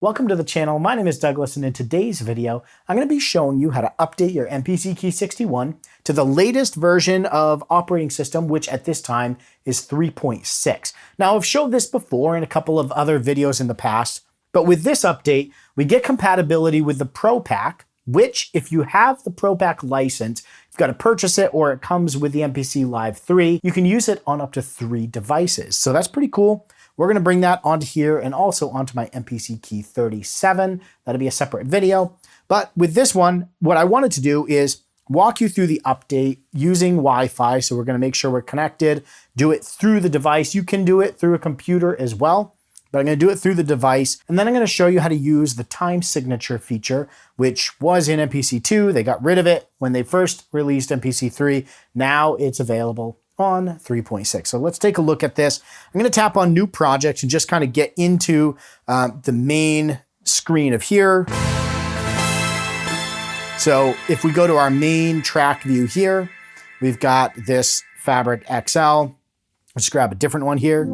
Welcome to the channel. My name is Douglas, and in today's video, I'm going to be showing you how to update your MPC Key 61 to the latest version of operating system, which at this time is 3.6. Now, I've showed this before in a couple of other videos in the past, but with this update, we get compatibility with the Pro Pack, which if you have the Pro Pack license, you've got to purchase it or it comes with the MPC Live 3. You can use it on up to 3 devices. So that's pretty cool. We're going to bring that onto here and also onto my MPC Key 37. That'll be a separate video. But with this one, what I wanted to do is walk you through the update using Wi-Fi. So we're going to make sure we're connected, do it through the device. You can do it through a computer as well, but I'm going to do it through the device. And then I'm going to show you how to use the time signature feature, which was in MPC 2. They got rid of it when they first released MPC 3. Now it's available on 3.6. So let's take a look at this. I'm going to tap on new project and just kind of get into the main screen of here. So if we go to our main track view here, we've got this Fabric XL. Let's grab a different one here.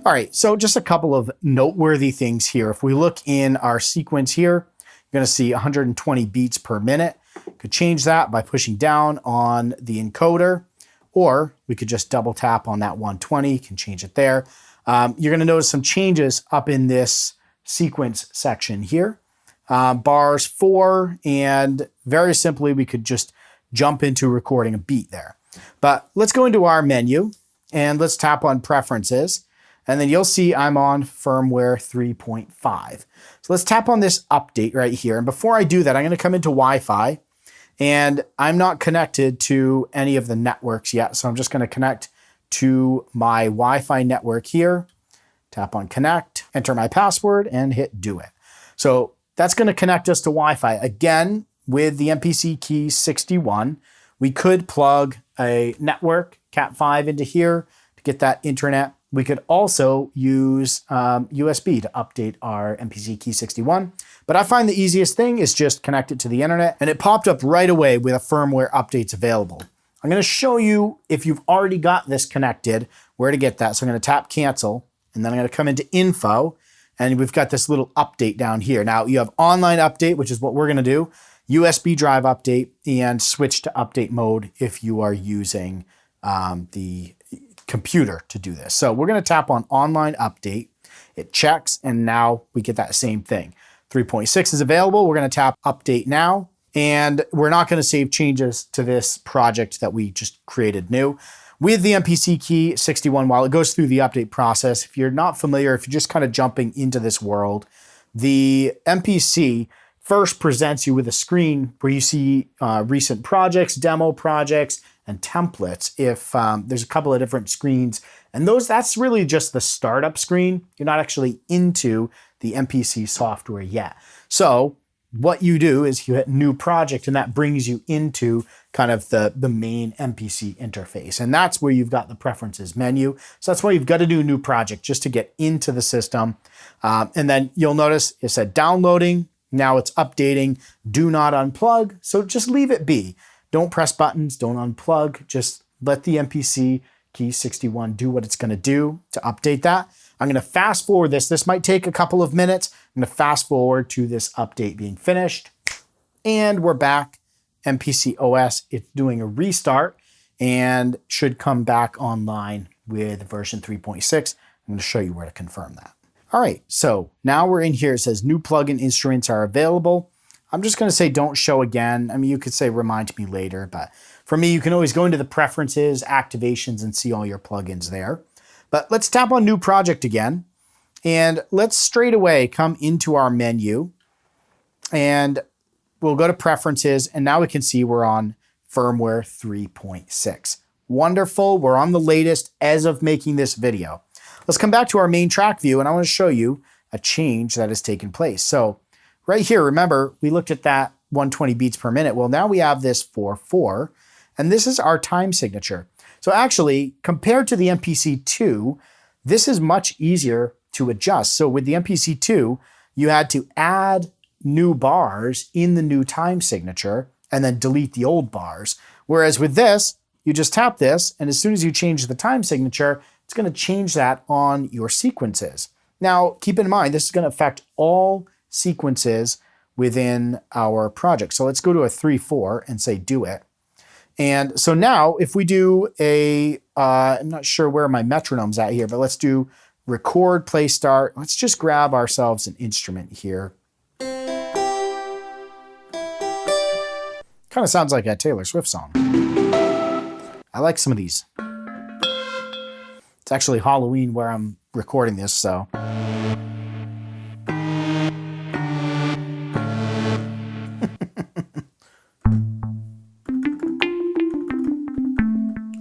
All right, so just a couple of noteworthy things here. If we look in our sequence here, you're gonna see 120 beats per minute. Could change that by pushing down on the encoder, or we could just double tap on that 120, can change it there. You're gonna notice some changes up in this sequence section here. Bars 4, and very simply, we could just jump into recording a beat there. But let's go into our menu and let's tap on preferences. And then you'll see I'm on firmware 3.5. So let's tap on this update right here. And before I do that, I'm gonna come into Wi-Fi, and I'm not connected to any of the networks yet. So I'm just gonna connect to my Wi-Fi network here, tap on connect, enter my password, and hit do it. So that's gonna connect us to Wi-Fi. Again, with the MPC Key 61, we could plug a network, Cat5 into here to get that internet. We could also use USB to update our MPC Key 61, but I find the easiest thing is just connect it to the internet, and it popped up right away with a firmware updates available. I'm gonna show you, if you've already got this connected, where to get that. So I'm gonna tap cancel, and then I'm gonna come into info, and we've got this little update down here. Now you have online update, which is what we're gonna do, USB drive update, and switch to update mode if you are using the computer to do this. So we're going to tap on online update. It checks, and now we get that same thing. 3.6 is available. We're going to tap update now, and we're not going to save changes to this project that we just created new. With the MPC Key 61, while it goes through the update process, if you're not familiar, if you're just kind of jumping into this world, the MPC first presents you with a screen where you see recent projects, demo projects, and templates. If there's a couple of different screens, and that's really just the startup screen. You're not actually into the MPC software yet. So what you do is you hit new project, and that brings you into kind of the main MPC interface. And that's where you've got the preferences menu. So that's why you've got to do new project just to get into the system. And then you'll notice it said downloading. Now it's updating. Do not unplug. So just leave it be. Don't press buttons, don't unplug, just let the MPC Key 61 do what it's gonna do to update that. I'm gonna fast forward this. This might take a couple of minutes. I'm gonna fast forward to this update being finished. And we're back, MPC OS. It's doing a restart and should come back online with version 3.6. I'm gonna show you where to confirm that. All right, so now we're in here. It says new plugin instruments are available. I'm just gonna say don't show again. I mean, you could say remind me later, but for me, you can always go into the preferences, activations, and see all your plugins there. But let's tap on new project again, and let's straight away come into our menu, and we'll go to preferences, and now we can see we're on firmware 3.6. Wonderful, we're on the latest as of making this video. Let's come back to our main track view, and I wanna show you a change that has taken place. So right here, remember, we looked at that 120 beats per minute. Well, now we have this 4/4, and this is our time signature. So actually, compared to the MPC 2, this is much easier to adjust. So with the MPC 2, you had to add new bars in the new time signature and then delete the old bars. Whereas with this, you just tap this, and as soon as you change the time signature, it's going to change that on your sequences. Now, keep in mind, this is going to affect all sequences within our project. So let's go to a 3/4 and say do it. And so now if we do I'm not sure where my metronome's at here, but let's do record, play, start. Let's just grab ourselves an instrument here. Kind of sounds like a Taylor Swift song. I like some of these. It's actually Halloween where I'm recording this, so.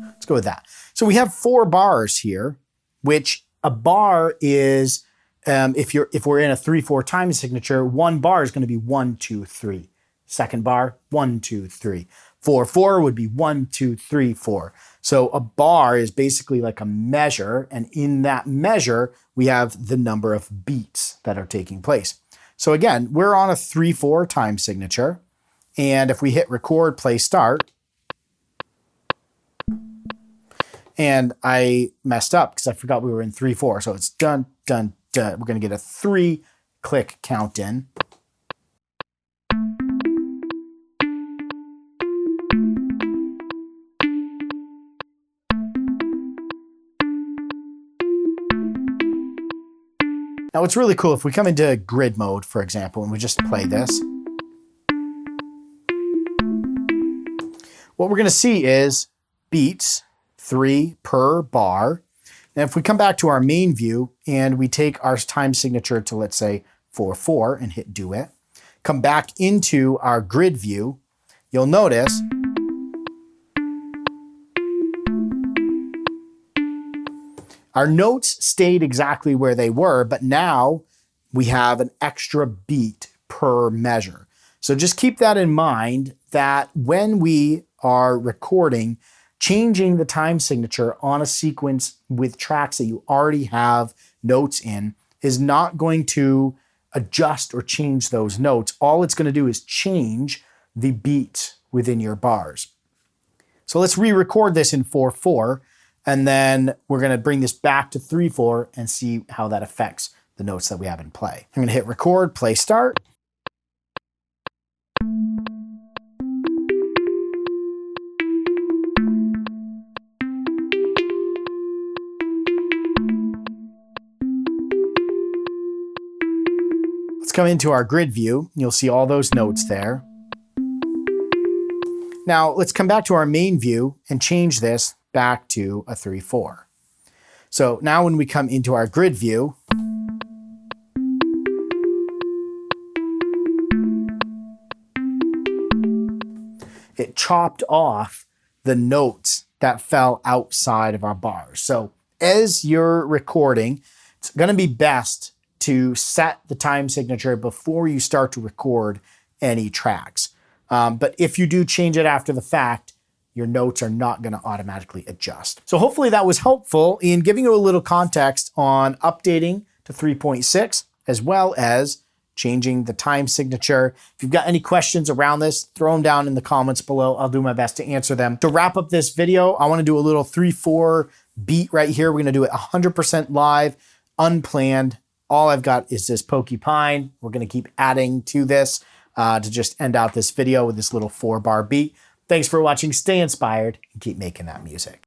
Let's go with that. So we have 4 bars here, which a bar is, if we're in a 3/4 time signature, 1 bar is going to be 1, 2, 3. Second bar, 1, 2, 3. 4/4 would be 1, 2, 3, 4. So a bar is basically like a measure, and in that measure, we have the number of beats that are taking place. So again, we're on a 3/4 time signature, and if we hit record, play, start, and I messed up because I forgot we were in 3/4, so it's dun, dun, dun. We're going to get a 3-click count in. Now what's really cool, if we come into grid mode, for example, and we just play this, what we're going to see is beats, 3 per bar. And if we come back to our main view and we take our time signature to, let's say, 4/4 and hit do it, come back into our grid view, you'll notice our notes stayed exactly where they were, but now we have an extra beat per measure. So just keep that in mind, that when we are recording, changing the time signature on a sequence with tracks that you already have notes in is not going to adjust or change those notes. All it's going to do is change the beats within your bars. So let's re-record this in 4/4. And then we're going to bring this back to 3/4 and see how that affects the notes that we have in play. I'm going to hit record, play, start. Let's come into our grid view. You'll see all those notes there. Now let's come back to our main view and change this back to a 3/4. So now when we come into our grid view, it chopped off the notes that fell outside of our bars. So as you're recording, it's going to be best to set the time signature before you start to record any tracks. But if you do change it after the fact, your notes are not going to automatically adjust. So hopefully that was helpful in giving you a little context on updating to 3.6, as well as changing the time signature. If you've got any questions around this, throw them down in the comments below. I'll do my best to answer them. To wrap up this video, I want to do a little 3/4 beat right here. We're going to do it 100% live, unplanned. All I've got is this porcupine. We're going to keep adding to this to just end out this video with this little 4-bar beat. Thanks for watching. Stay inspired and keep making that music.